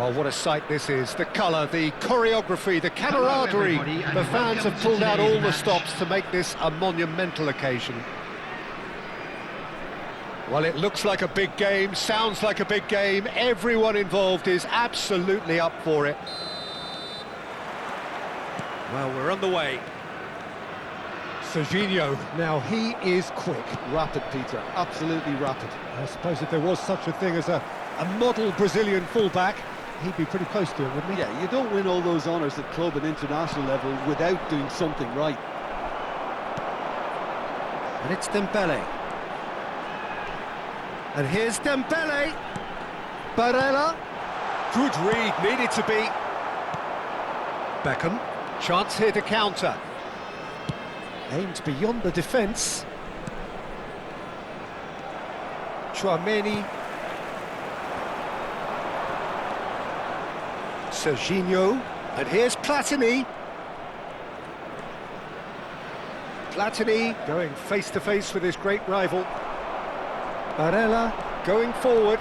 Well, what a sight this is. The colour, the choreography, the camaraderie. The fans have pulled out all the stops to make this a monumental occasion. Well, it looks like a big game, sounds like a big game. Everyone involved is absolutely up for it. Well, we're underway. Serginho, now he is quick. Rapid, Peter, absolutely rapid. I suppose if there was such a thing as a model Brazilian fullback, he'd be pretty close to it, wouldn't he? Yeah, you don't win all those honours at club and international level without doing something right. And it's Dembele. And here's Dembele. Barella. Good read, needed to be. Beckham. Chance here to counter. Aimed beyond the defence. Chouameni. Serginho. And here's Platini. Platini going face-to-face with his great rival. Barella going forward.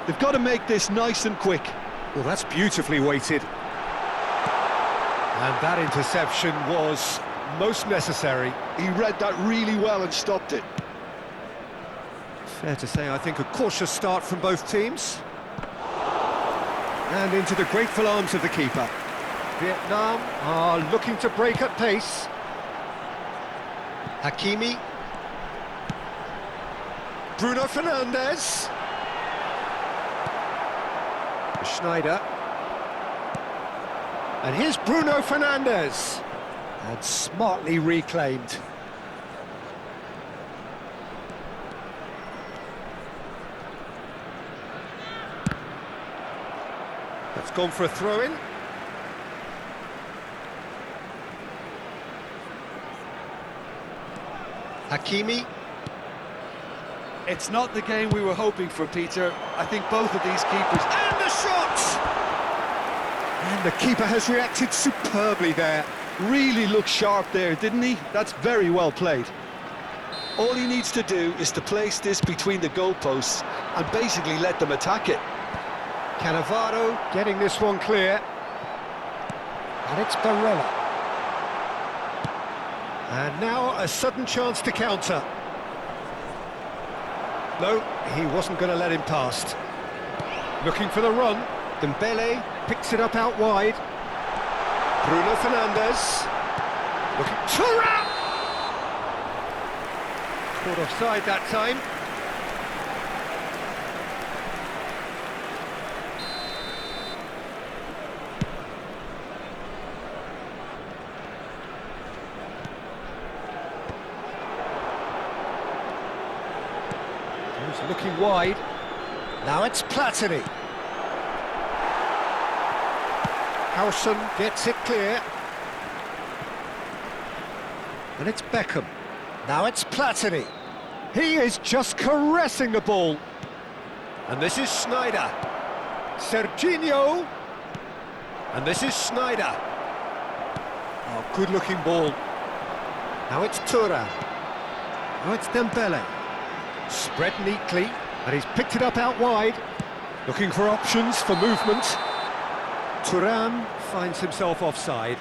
They've got to make this nice and quick. Well, that's beautifully weighted. And that interception was most necessary. He read that really well and stopped it. Fair to say, I think, a cautious start from both teams. And into the grateful arms of the keeper. Vietnam are looking to break at pace. Hakimi. Bruno Fernandes. Schneider. And here's Bruno Fernandes. And smartly reclaimed. That's gone for a throw-in. Hakimi. It's not the game we were hoping for, Peter. I think both of these keepers... And the shot! And the keeper has reacted superbly there. Really looked sharp there, didn't he? That's very well played. All he needs to do is to place this between the goalposts and basically let them attack it. Cannavaro getting this one clear. And it's Barella. And now a sudden chance to counter. No, he wasn't going to let him past. Looking for the run. Dembele picks it up out wide. Bruno Fernandes. Looking... Thuram! Caught offside that time. He's looking wide. Now it's Platini. Howson gets it clear. And it's Beckham. Now it's Platini. He is just caressing the ball. And this is Schneider. Serginho. And this is Schneider. Oh, good-looking ball. Now it's Thuram. Now it's Dembele. Spread neatly, and he's picked it up out wide. Looking for options for movement. Thuram finds himself offside.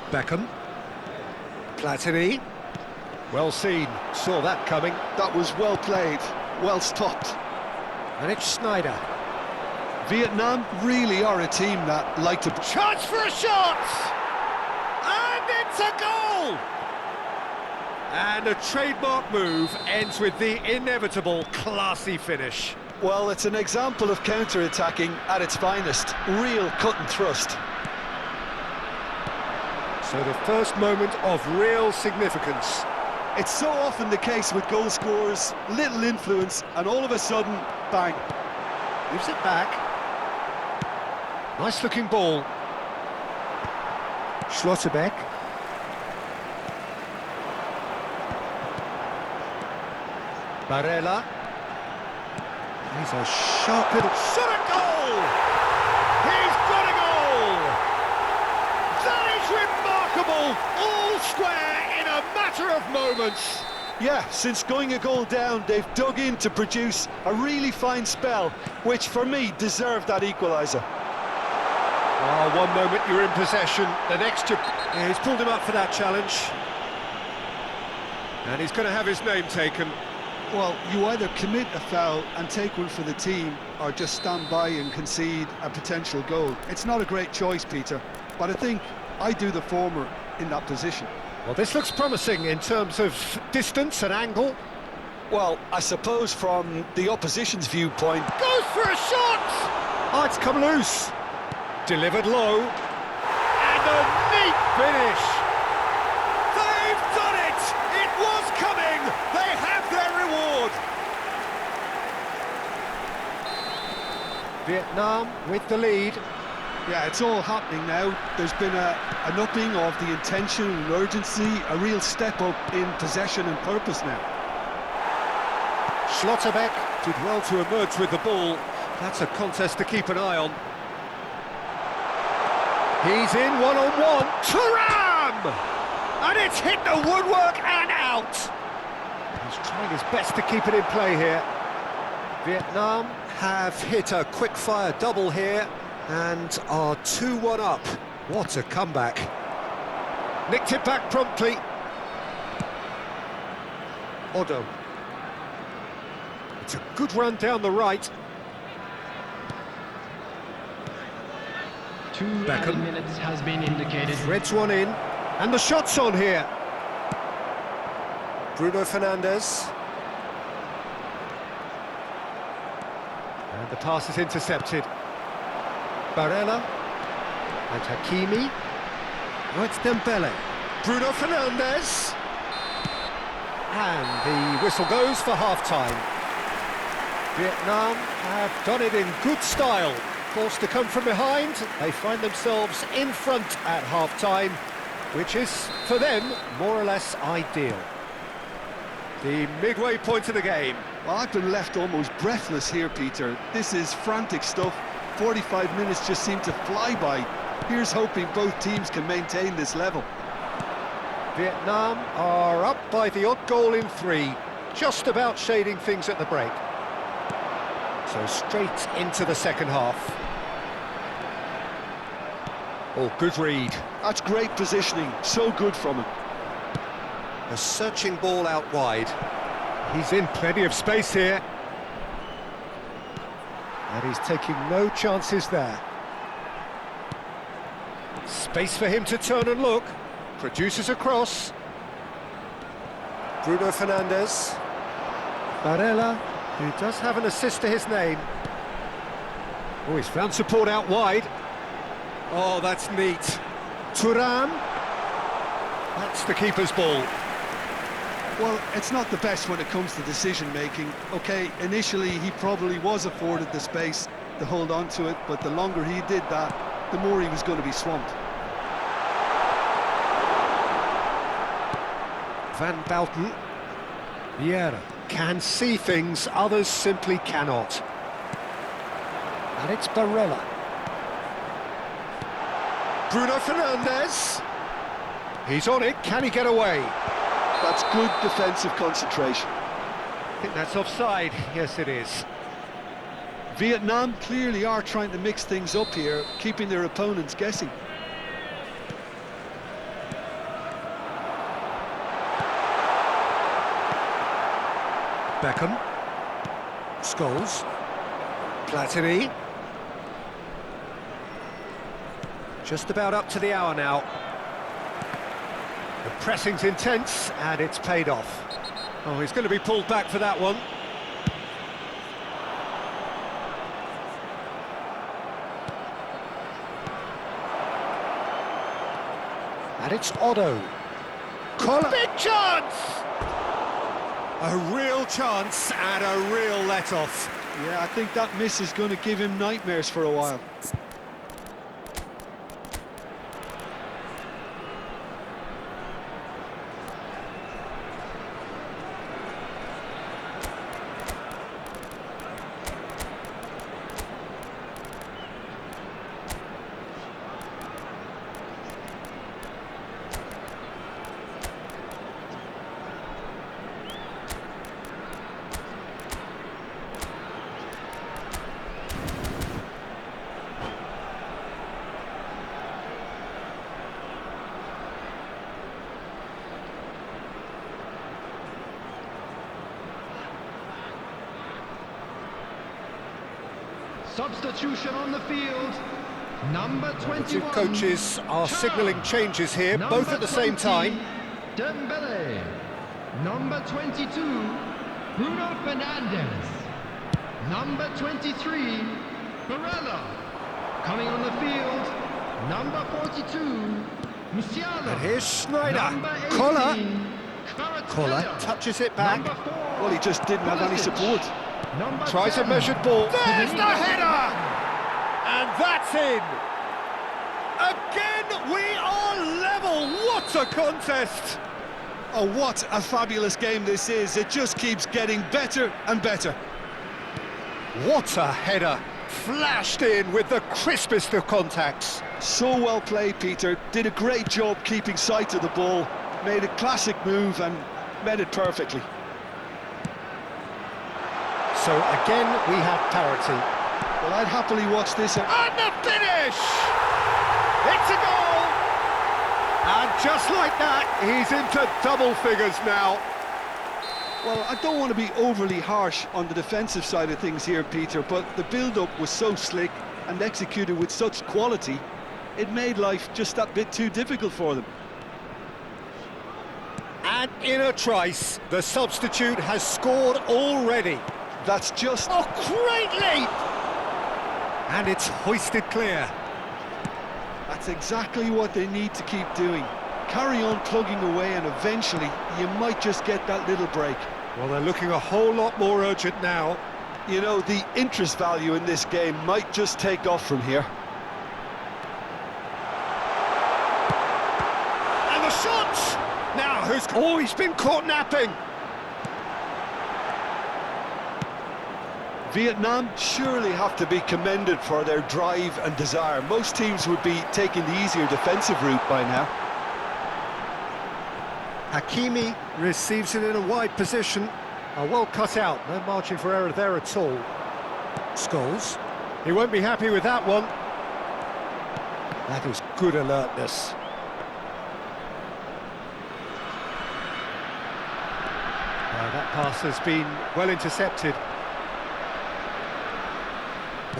Beckham. Platini. Well seen, saw that coming. That was well played, well stopped. And it's Schneider. Vietnam really are a team that like to... Chance for a shot! And it's a goal! And a trademark move ends with the inevitable classy finish. Well, it's an example of counter-attacking at its finest. Real cut and thrust. So the first moment of real significance. It's so often the case with goal scorers, little influence, and all of a sudden, bang. Gives it back. Nice looking ball. Schlotterbeck. Barella. He's a sharp little shot at goal! He's got a goal! square in a matter of moments. Yeah, since going a goal down, they've dug in to produce a really fine spell, which for me deserved that equaliser. Oh, one moment you're in possession, the next he's pulled him up for that challenge. And he's going to have his name taken. Well, you either commit a foul and take one for the team, or just stand by and concede a potential goal. It's not a great choice, Peter, but I think I do the former in that position. Well, this looks promising in terms of distance and angle. Well, I suppose from the opposition's viewpoint... Goes for a shot! Oh, it's come loose. Delivered low. And a neat finish. They've done it! It was coming! They have their reward! Vietnam with the lead. Yeah, it's all happening now. There's been an upping of the intention and urgency, a real step up in possession and purpose now. Schlotterbeck did well to emerge with the ball. That's a contest to keep an eye on. He's in one-on-one. Thuram! And it's hit the woodwork and out. He's trying his best to keep it in play here. Vietnam have hit a quick-fire double here and are 2-1 up. What a comeback. Nicked it back promptly. Potw. It's a good run down the right. Two added minutes has been indicated. Threads one in, and the shot's on here. Bruno Fernandes. And the pass is intercepted. Barella and Hakimi. Oh, it's Dembele. Bruno Fernandes. And the whistle goes for half-time. Vietnam have done it in good style. Forced to come from behind, they find themselves in front at half-time, which is, for them, more or less ideal. The midway point of the game. Well, I've been left almost breathless here, Peter. This is frantic stuff. 45 minutes just seem to fly by. Here's hoping both teams can maintain this level. Vietnam are up by the odd goal in 3, just about shading things at the break. So straight into the second half. Oh, good read. That's great positioning, so good from him. A searching ball out wide. He's in plenty of space here. And he's taking no chances there. Space for him to turn and look. Produces a cross. Bruno Fernandes. Barella, who does have an assist to his name. Oh, he's found support out wide. Oh, that's neat. Thuram. That's the keeper's ball. Well, it's not the best when it comes to decision-making. OK, initially he probably was afforded the space to hold on to it, but the longer he did that, the more he was going to be swamped. Van Bouten. Vieira can see things others simply cannot. And it's Barella. Bruno Fernandes. He's on it, can he get away? That's good defensive concentration. I think that's offside, yes it is. Vietnam clearly are trying to mix things up here, keeping their opponents guessing. Beckham. Scholes. Platini. Just about up to the hour now. The pressing's intense, and it's paid off. Oh, he's going to be pulled back for that one. And it's Potw. Big chance! A real chance and a real let-off. Yeah, I think that miss is going to give him nightmares for a while. Substitution on the field. Number The 21. two coaches are Chow. signalling changes here, Number both at the same 20, time. Dembele. Number 22, Bruno Fernandes. Number 23, Barella. Coming on the field, number 42, Musiala. And here's Schneider. Number 18, Collar. Kvaratskhelia. Collar touches it back. Number 4, Well, he just didn't have any Pulisic. support. Number Tries a 10, measured ball. There's the Federico header! And that's in! Again, we are level! What a contest! Oh, what a fabulous game this is. It just keeps getting better and better. What a header! Flashed in with the crispest of contacts. So well played, Peter. Did a great job keeping sight of the ball. Made a classic move and met it perfectly. So again, we have parity. Well, I'd happily watch this. And the finish! It's a goal! And just like that, he's into double figures now. Well, I don't want to be overly harsh on the defensive side of things here, Peter, but the build-up was so slick and executed with such quality, it made life just that bit too difficult for them. And in a trice, the substitute has scored already. That's just... Oh, great leap! And it's hoisted clear. That's exactly what they need to keep doing. Carry on plugging away and eventually you might just get that little break. Well, they're looking a whole lot more urgent now. You know, the interest value in this game might just take off from here. And the shot! Now, who's... Oh, he's been caught napping. Vietnam surely have to be commended for their drive and desire. Most teams would be taking the easier defensive route by now. Hakimi receives it in a wide position. Well cut out, no margin for error there at all. Scholes, he won't be happy with that one. That is good alertness. That pass has been well intercepted.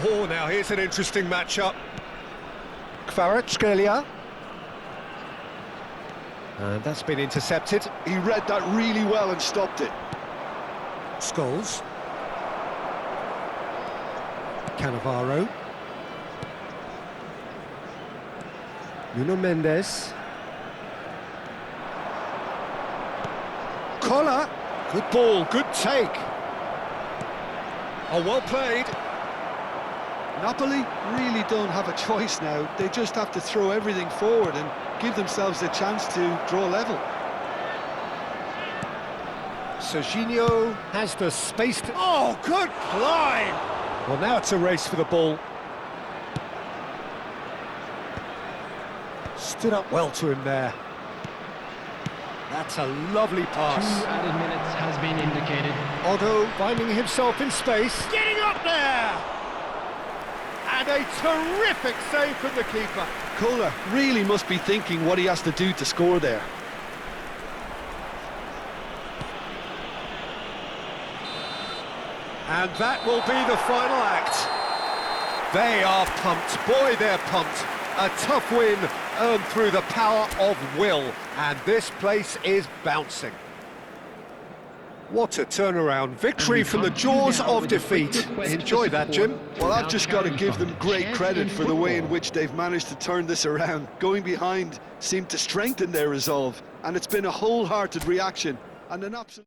Oh, now here's an interesting matchup. Kvaratskhelia. And that's been intercepted. He read that really well and stopped it. Scholes. Cannavaro. Nuno Mendes. Collar. Good ball, good take. Oh, well played. Napoli really don't have a choice now. They just have to throw everything forward and give themselves a chance to draw level. Serginho has the space to... Oh, good climb! Well, now it's a race for the ball. Stood up well to him there. That's a lovely 2 pass. added minutes has been indicated. Otto finding himself in space. Getting up there! And a terrific save from the keeper. Kohler really must be thinking what he has to do to score there. And that will be the final act. They are pumped. Boy, they're pumped. A tough win earned through the power of will. And this place is bouncing. What a turnaround. Victory from the jaws of defeat. Enjoy that, Jim. Well, I've just got to give them great credit for the way in which they've managed to turn this around. Going behind seemed to strengthen their resolve, and it's been a wholehearted reaction and an absolute...